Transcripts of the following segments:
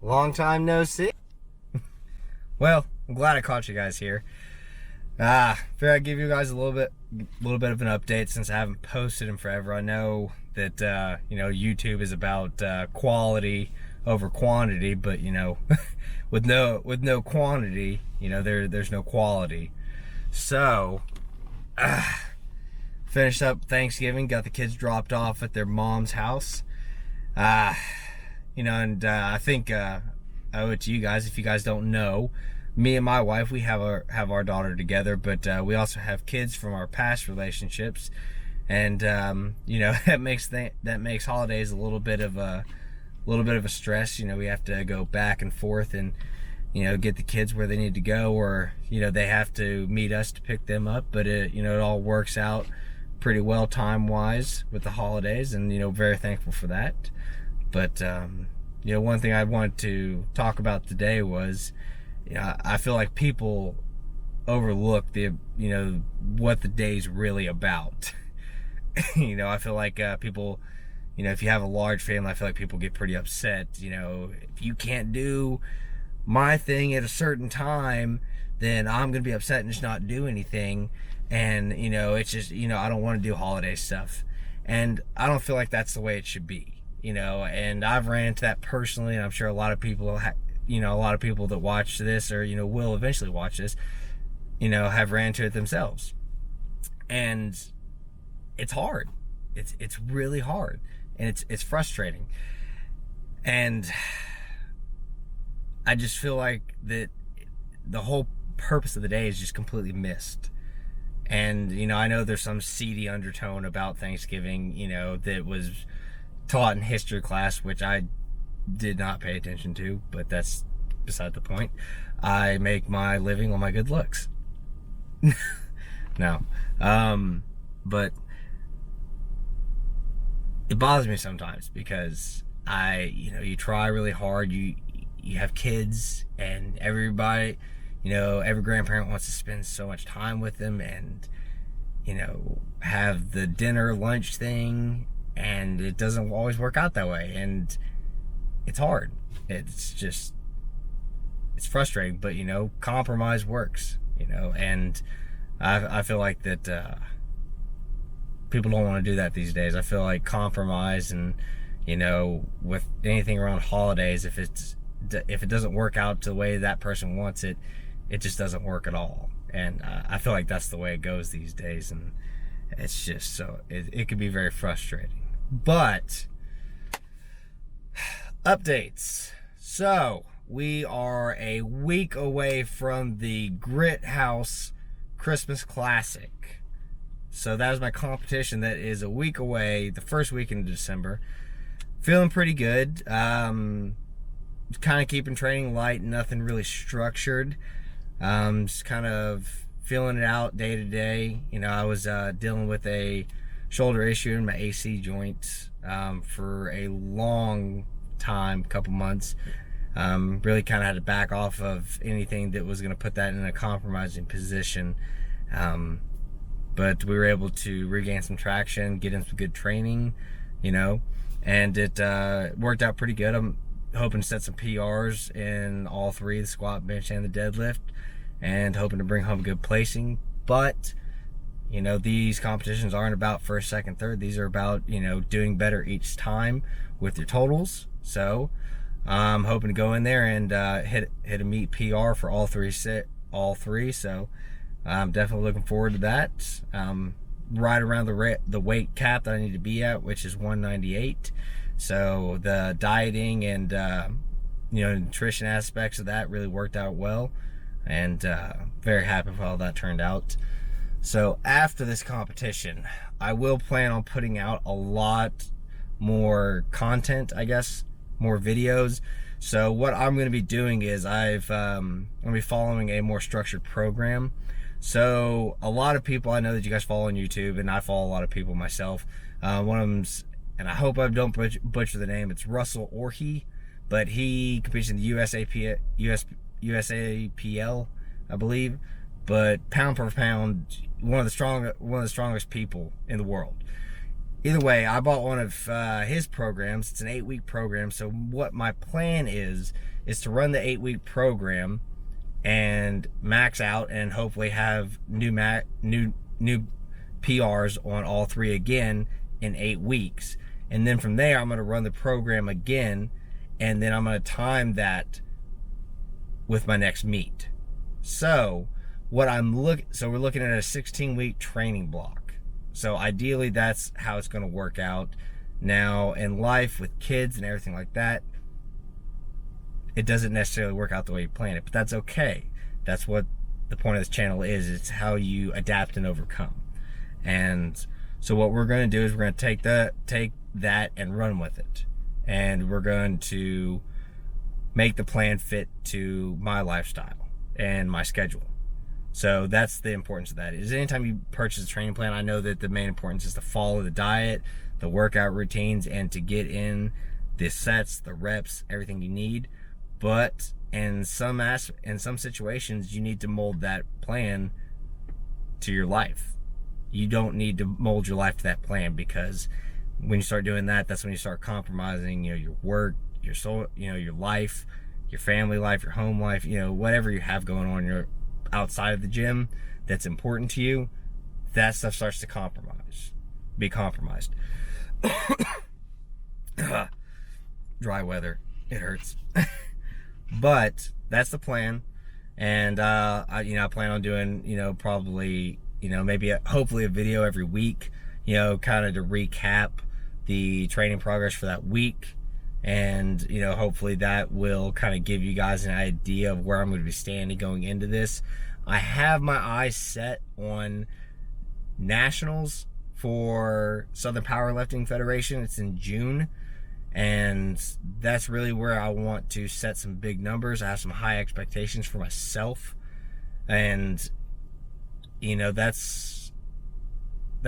Long time no see. Well, I'm glad I caught you guys here. Figured I'd give you guys a little bit of an update since I haven't posted in forever. I know that YouTube is about quality over quantity, but with no quantity, there's no quality. So finished up Thanksgiving, got the kids dropped off at their mom's house. I think I owe it to you guys. If you guys don't know, me and my wife, we have our daughter together, but we also have kids from our past relationships, and that makes holidays a little bit of a stress. We have to go back and forth and get the kids where they need to go, or they have to meet us to pick them up. But it all works out pretty well time wise with the holidays, and very thankful for that. But one thing I wanted to talk about today was, I feel like people overlook what the day's really about. I feel like people, if you have a large family, I feel like people get pretty upset. If you can't do my thing at a certain time, then I'm gonna be upset and just not do anything. And it's just, I don't want to do holiday stuff, and I don't feel like that's the way it should be. And I've ran into that personally, and I'm sure a lot of people that watch this, or will eventually watch this, have ran into it themselves. And it's hard. It's really hard, and it's frustrating. And I just feel like that the whole purpose of the day is just completely missed. And I know there's some seedy undertone about Thanksgiving, that was taught in history class, which I did not pay attention to, but that's beside the point. I make my living on my good looks. No. But it bothers me sometimes because you try really hard, you have kids, and everybody, every grandparent wants to spend so much time with them, and have the dinner lunch thing, and it doesn't always work out that way, and it's hard. It's frustrating, but compromise works, and I feel like that people don't want to do that these days. I feel like compromise, and with anything around holidays, if it doesn't work out the way that person wants it, it just doesn't work at all. And I feel like that's the way it goes these days, and it's just it can be very frustrating. But updates. So we are a week away from the Grit House Christmas Classic. So that is my competition. That is a week away, the first week in December. Feeling pretty good. Kind of keeping training light, nothing really structured. Just kind of feeling it out day to day. I was dealing with a shoulder issue in my AC joint for a long time, couple months. Really kind of had to back off of anything that was going to put that in a compromising position. But we were able to regain some traction, get in some good training, and it worked out pretty good. I'm hoping to set some PRs in all three, the squat, bench, and the deadlift, and hoping to bring home a good placing. But these competitions aren't about first, second, third. These are about doing better each time with your totals. So I'm hoping to go in there and hit a meet PR for all three. So I'm definitely looking forward to that. Right around the weight cap that I need to be at, which is 198. So the dieting and nutrition aspects of that really worked out well, and very happy with how that turned out. So after this competition, I will plan on putting out a lot more content, I guess, more videos. So what I'm going to be doing is I'm going to be following a more structured program. So a lot of people I know that you guys follow on YouTube, and I follow a lot of people myself. One of them's, and I hope I don't butcher the name, it's Russell Orhe, but he competes in the USAPL, I believe, but pound per pound, one of the strongest people in the world. Either way, I bought one of his programs. It's an 8-week program. So what my plan is to run the 8-week program and max out, and hopefully have new PRs on all 3 again in 8 weeks. And then from there, I'm going to run the program again, and then I'm going to time that with my next meet. So we're looking at a 16-week training block. So ideally, that's how it's going to work out. Now, in life with kids and everything like that, it doesn't necessarily work out the way you plan it, but that's okay. That's what the point of this channel is. It's how you adapt and overcome. And so what we're going to do is we're going to take that and run with it. And we're going to make the plan fit to my lifestyle and my schedule. So that's the importance of that. Is anytime you purchase a training plan, I know that the main importance is to follow the diet, the workout routines, and to get in the sets, the reps, everything you need. But in some situations, you need to mold that plan to your life. You don't need to mold your life to that plan, because when you start doing that, that's when you start compromising, your work, your soul, your life, your family life, your home life, whatever you have going on, your outside of the gym that's important to you. That stuff starts to be compromised. Dry weather, it hurts. But that's the plan. And I plan on doing probably maybe hopefully a video every week, kind of to recap the training progress for that week. And hopefully that will kind of give you guys an idea of where I'm going to be standing going into this. I have my eyes set on nationals for Southern Powerlifting Federation. It's in June, and that's really where I want to set some big numbers. I have some high expectations for myself, and that's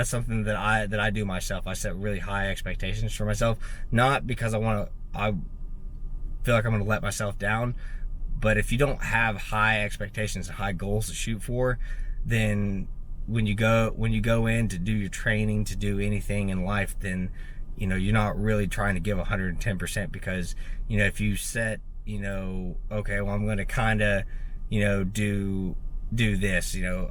something that I do myself. I set really high expectations for myself, not because I feel like I'm going to let myself down, but if you don't have high expectations and high goals to shoot for, then when you go in to do your training, to do anything in life, then you're not really trying to give 110%, because if you set okay, well, I'm going to kind of do this, I'm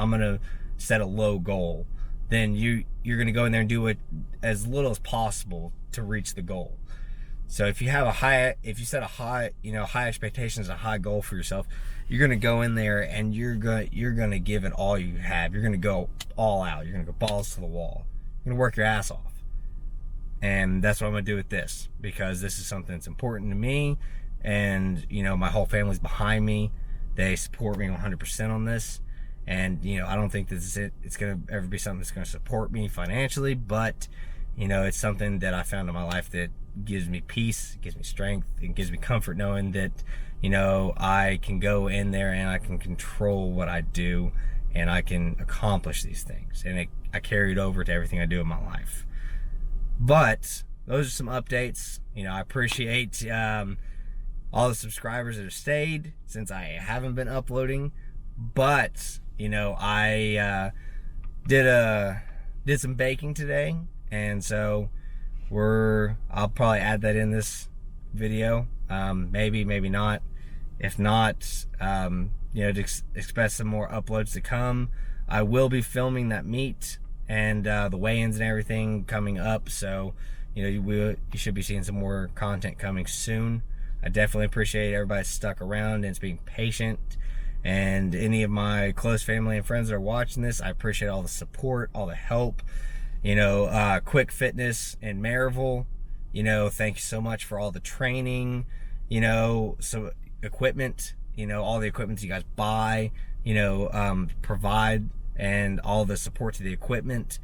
gonna set a low goal, then you're gonna go in there and do it as little as possible to reach the goal. So if you set a high expectations, a high goal for yourself, you're gonna go in there and you're gonna give it all you have. You're gonna go all out. You're gonna go balls to the wall. You're gonna work your ass off. And that's what I'm gonna do with this, because this is something that's important to me, and my whole family's behind me. They support me 100% on this. And I don't think this is it's gonna ever be something that's gonna support me financially, but it's something that I found in my life that gives me peace, gives me strength, and gives me comfort knowing that I can go in there and I can control what I do, and I can accomplish these things, and I carry it over to everything I do in my life. But those are some updates. I appreciate all the subscribers that have stayed since I haven't been uploading. But I did some baking today, and so I'll probably add that in this video. Maybe not. If not, to expect some more uploads to come. I will be filming that meet and the weigh-ins and everything coming up, so you should be seeing some more content coming soon. I definitely appreciate everybody stuck around and being patient. And any of my close family and friends that are watching this, I appreciate all the support, all the help. Quick Fitness in Maryville, thank you so much for all the training, so equipment, all the equipment you guys buy, provide, and all the support to the equipment,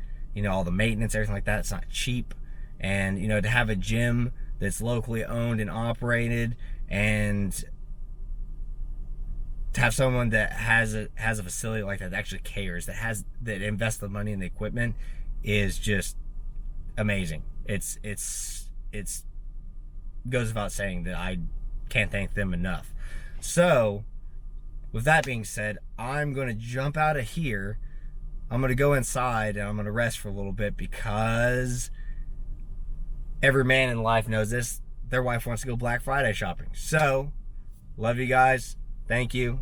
all the maintenance, everything like that. It's not cheap. And, to have a gym that's locally owned and operated, and to have someone that has a facility like that actually cares, that invests the money in the equipment, is just amazing. It's goes without saying that I can't thank them enough. So, with that being said, I'm going to jump out of here. I'm going to go inside and I'm going to rest for a little bit because every man in life knows this. Their wife wants to go Black Friday shopping. So, love you guys. Thank you.